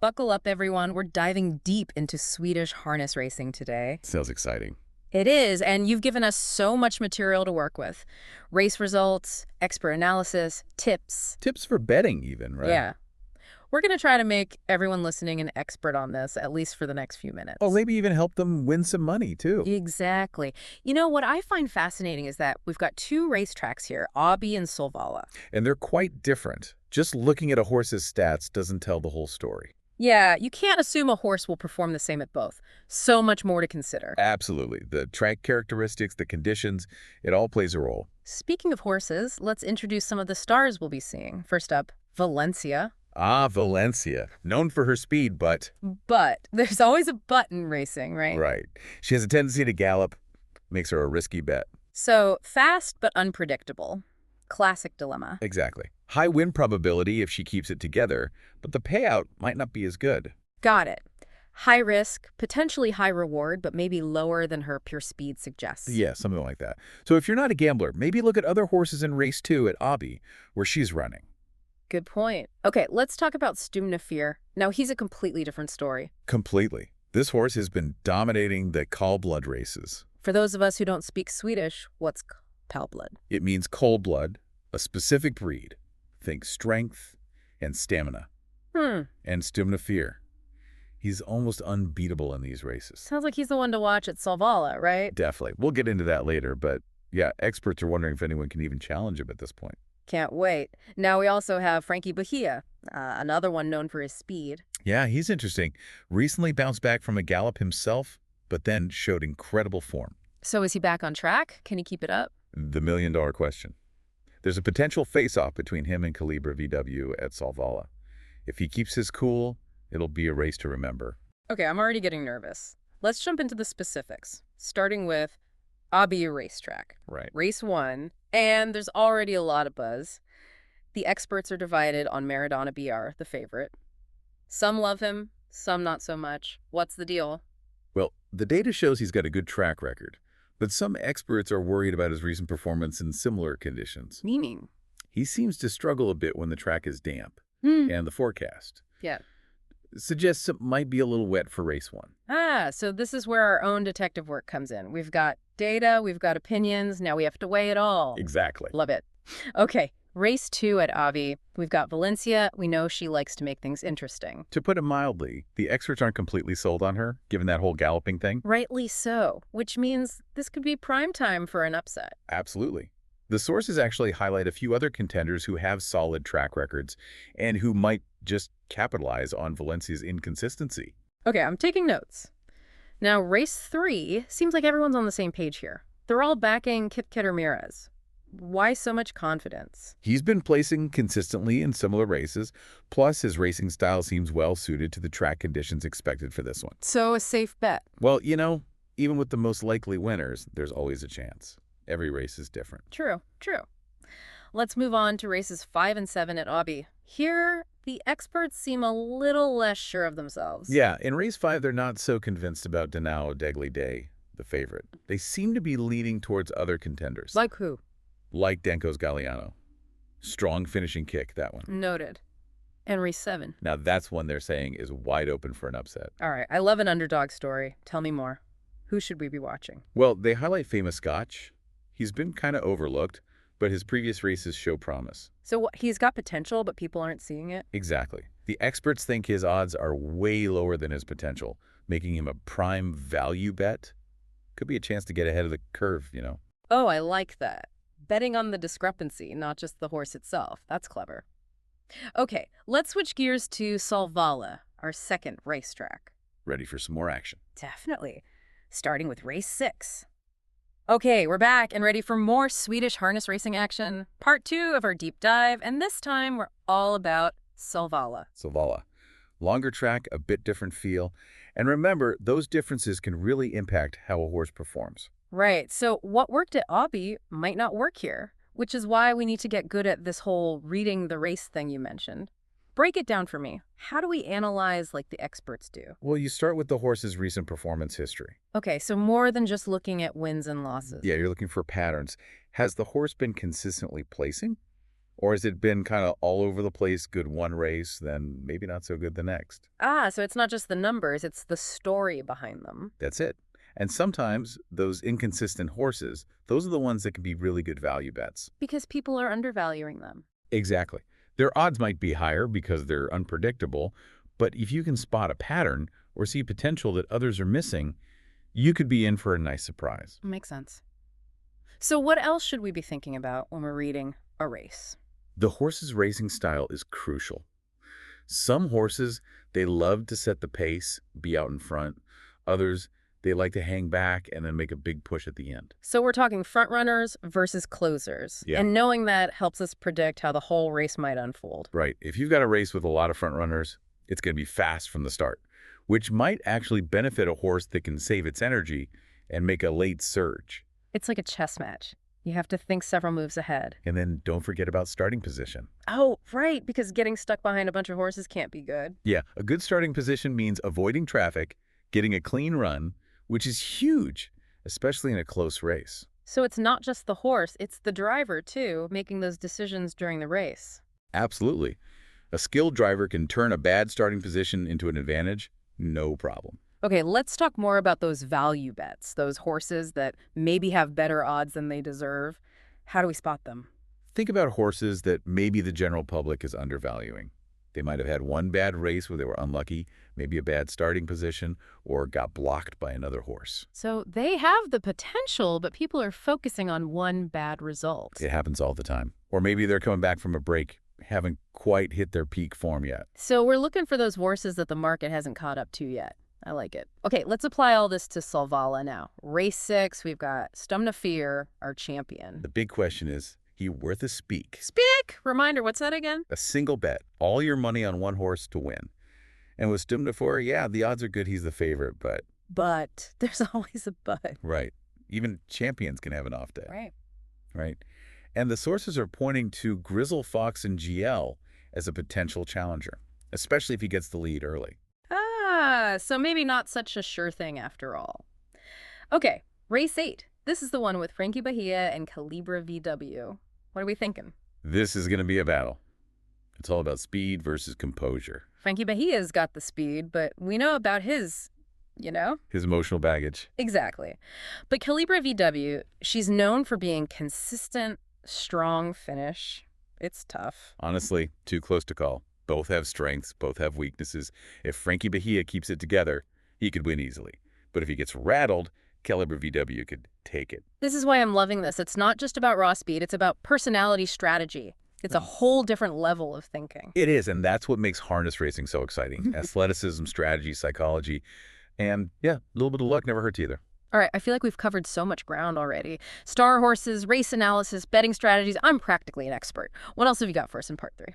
Buckle up, everyone. We're diving deep into Swedish harness racing today. Sounds exciting. It is, and you've given us so much material to work with. Race results, expert analysis, tips. Tips for betting even, right? Yeah. We're going to try to make everyone listening an expert on this, at least for the next few minutes. Oh, maybe even help them win some money, too. Exactly. You know, what I find fascinating is that we've got two racetracks here, Åby and Solvalla. And they're quite different. Just looking at a horse's stats doesn't tell the whole story. Yeah, you can't assume a horse will perform the same at both. So much more to consider. Absolutely. The track characteristics, the conditions, it all plays a role. Speaking of horses, let's introduce some of the stars we'll be seeing. First up, Valencia. Ah, Valencia. Known for her speed, but... But there's always a but in racing, right? Right. She has a tendency to gallop. Makes her a risky bet. So, fast but unpredictable. Classic dilemma. Exactly. High win probability if she keeps it together, but the payout might not be as good. Got it. High risk, potentially high reward, but maybe lower than her pure speed suggests. Yeah, something like that. So if you're not a gambler, maybe look at other horses in race 2 at Åby, where she's running. Good point. Okay, let's talk about Stumnafir. Now, he's a completely different story. Completely. This horse has been dominating the Kallblod races. For those of us who don't speak Swedish, what's Kallblod? It means cold blood, a specific breed. Think strength and stamina. And Stumnafir. He's almost unbeatable in these races. Sounds like he's the one to watch at Solvalla, right? Definitely. We'll get into that later, but yeah, experts are wondering if anyone can even challenge him at this point. Can't wait. Now we also have Frankie Bahia, another one known for his speed. Yeah, he's interesting. Recently bounced back from a gallop himself, but then showed incredible form. So is he back on track? Can he keep it up? The million-dollar question. There's a potential face-off between him and Calibra VW at Solvalla. If he keeps his cool, it'll be a race to remember. Okay, I'm already getting nervous. Let's jump into the specifics, starting with Åby racetrack. Right. Race 1, and there's already a lot of buzz. The experts are divided on Maradona BR, the favorite. Some love him, some not so much. What's the deal? Well, the data shows he's got a good track record, but some experts are worried about his recent performance in similar conditions. Meaning? He seems to struggle a bit when the track is damp, and the forecast Yeah. suggests it might be a little wet for race 1. So this is where our own detective work comes in. We've got data, we've got opinions, now we have to weigh it all. Exactly. Love it. Okay, race 2 at Åby. We've got Valencia. We know she likes to make things interesting. To put it mildly, the experts aren't completely sold on her, given that whole galloping thing. Rightly so, which means this could be prime time for an upset. Absolutely. The sources actually highlight a few other contenders who have solid track records and who might just capitalize on Valencia's inconsistency. Okay, I'm taking notes. Now, race 3 seems like everyone's on the same page here. They're all backing Kip Ramirez. Why so much confidence? He's been placing consistently in similar races, plus his racing style seems well suited to the track conditions expected for this one. So a safe bet. Well, you know, even with the most likely winners, there's always a chance. Every race is different. True. Let's move on to races 5 and 7 at Åby. Here, the experts seem a little less sure of themselves. Yeah, in race 5, they're not so convinced about Danao Degli Day, the favorite. They seem to be leaning towards other contenders. Like who? Like Denko's Galliano. Strong finishing kick, that one. Noted. And race 7. Now that's one they're saying is wide open for an upset. All right, I love an underdog story. Tell me more. Who should we be watching? Well, they highlight Famous Scotch. He's been kind of overlooked, but his previous races show promise. So what, he's got potential, but people aren't seeing it? Exactly. The experts think his odds are way lower than his potential, making him a prime value bet. Could be a chance to get ahead of the curve, you know. Oh, I like that. Betting on the discrepancy, not just the horse itself. That's clever. Okay, let's switch gears to Solvalla, our second racetrack. Ready for some more action. Definitely. Starting with race 6. Okay, we're back and ready for more Swedish harness racing action. Part 2 of our deep dive, and this time we're all about Solvalla. Solvalla. Longer track, a bit different feel. And remember, those differences can really impact how a horse performs. Right, so what worked at Åby might not work here, which is why we need to get good at this whole reading the race thing you mentioned. Break it down for me. How do we analyze like the experts do? Well, you start with the horse's recent performance history. Okay, so more than just looking at wins and losses. Yeah, you're looking for patterns. Has the horse been consistently placing? Or has it been kind of all over the place, good one race, then maybe not so good the next? Ah, so it's not just the numbers, it's the story behind them. That's it. And sometimes those inconsistent horses, those are the ones that can be really good value bets. Because people are undervaluing them. Exactly. Their odds might be higher because they're unpredictable, but if you can spot a pattern or see potential that others are missing, you could be in for a nice surprise. Makes sense. So what else should we be thinking about when we're reading a race? The horse's racing style is crucial. Some horses, they love to set the pace, be out in front. Others, they like to hang back and then make a big push at the end. So we're talking front runners versus closers. Yeah. And knowing that helps us predict how the whole race might unfold. Right. If you've got a race with a lot of front runners, it's going to be fast from the start, which might actually benefit a horse that can save its energy and make a late surge. It's like a chess match. You have to think several moves ahead. And then don't forget about starting position. Oh, right, because getting stuck behind a bunch of horses can't be good. Yeah, a good starting position means avoiding traffic, getting a clean run, which is huge, especially in a close race. So it's not just the horse, it's the driver, too, making those decisions during the race. Absolutely. A skilled driver can turn a bad starting position into an advantage, no problem. Okay, let's talk more about those value bets, those horses that maybe have better odds than they deserve. How do we spot them? Think about horses that maybe the general public is undervaluing. They might have had one bad race where they were unlucky, maybe a bad starting position, or got blocked by another horse. So they have the potential, but people are focusing on one bad result. It happens all the time. Or maybe they're coming back from a break, haven't quite hit their peak form yet. So we're looking for those horses that the market hasn't caught up to yet. I like it. Okay, let's apply all this to Solvalla now. Race 6, we've got Stumna Fear, our champion. The big question is he worth a speak? Speak! Reminder, what's that again? A single bet, all your money on one horse to win. And with Stumna Fear, yeah, the odds are good he's the favorite, but... But. There's always a but. Right. Even champions can have an off day. Right. Right. And the sources are pointing to Grizzle Fox and GL as a potential challenger, especially if he gets the lead early. Ah, so maybe not such a sure thing after all. Okay, race 8. This is the one with Frankie Bahia and Calibra VW. What are we thinking? This is going to be a battle. It's all about speed versus composure. Frankie Bahia's got the speed, but we know about his, His emotional baggage. Exactly. But Calibra VW, she's known for being consistent, strong finish. It's tough. Honestly, too close to call. Both have strengths, both have weaknesses. If Frankie Bahia keeps it together, he could win easily. But if he gets rattled, Calibra VW could take it. This is why I'm loving this. It's not just about raw speed, it's about personality strategy. It's a whole different level of thinking. It is, and that's what makes harness racing so exciting. Athleticism, strategy, psychology, and yeah, a little bit of luck never hurts either. All right, I feel like we've covered so much ground already. Star horses, race analysis, betting strategies. I'm practically an expert. What else have you got for us in part 3?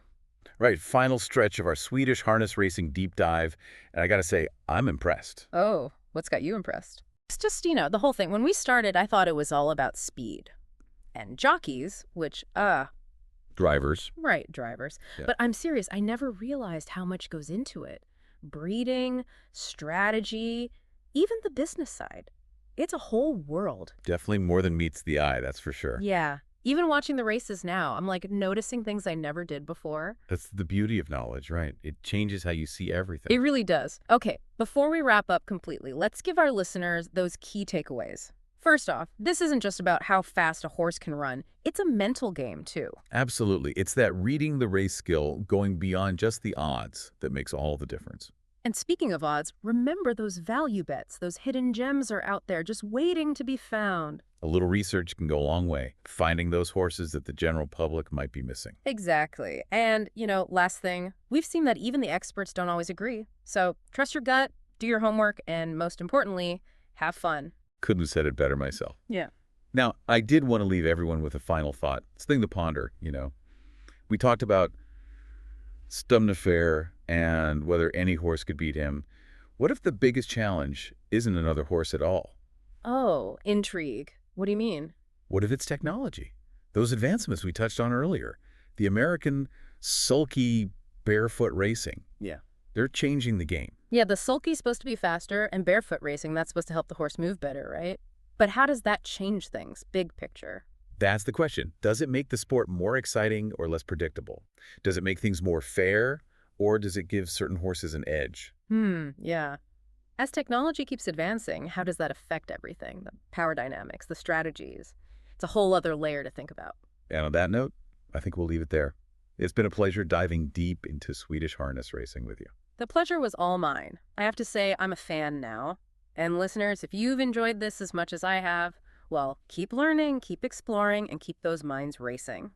Right, final stretch of our Swedish harness racing deep dive, and I gotta say, I'm impressed. Oh, what's got you impressed? It's just, the whole thing. When we started, I thought it was all about speed. And jockeys, which, Drivers. Right, drivers. Yeah. But I'm serious, I never realized how much goes into it. Breeding, strategy, even the business side. It's a whole world. Definitely more than meets the eye, that's for sure. Yeah. Even watching the races now, I'm like noticing things I never did before. That's the beauty of knowledge, right? It changes how you see everything. It really does. Okay, before we wrap up completely, let's give our listeners those key takeaways. First off, this isn't just about how fast a horse can run. It's a mental game, too. Absolutely. It's that reading the race skill, going beyond just the odds, that makes all the difference. And speaking of odds, remember those value bets. Those hidden gems are out there just waiting to be found. A little research can go a long way, finding those horses that the general public might be missing. Exactly. And, last thing, we've seen that even the experts don't always agree. So trust your gut, do your homework, and most importantly, have fun. Couldn't have said it better myself. Yeah. Now, I did want to leave everyone with a final thought. It's a thing to ponder, We talked about Stumna Fear and whether any horse could beat him. What if the biggest challenge isn't another horse at all? Oh, intrigue. What do you mean? What if it's technology? Those advancements we touched on earlier. The American sulky barefoot racing. Yeah. They're changing the game. Yeah, the sulky's supposed to be faster, and barefoot racing, that's supposed to help the horse move better, right? But how does that change things, big picture? That's the question. Does it make the sport more exciting or less predictable? Does it make things more fair, or does it give certain horses an edge? Yeah. As technology keeps advancing, how does that affect everything? The power dynamics, the strategies. It's a whole other layer to think about. And on that note, I think we'll leave it there. It's been a pleasure diving deep into Swedish harness racing with you. The pleasure was all mine. I have to say, I'm a fan now. And listeners, if you've enjoyed this as much as I have, well, keep learning, keep exploring, and keep those minds racing.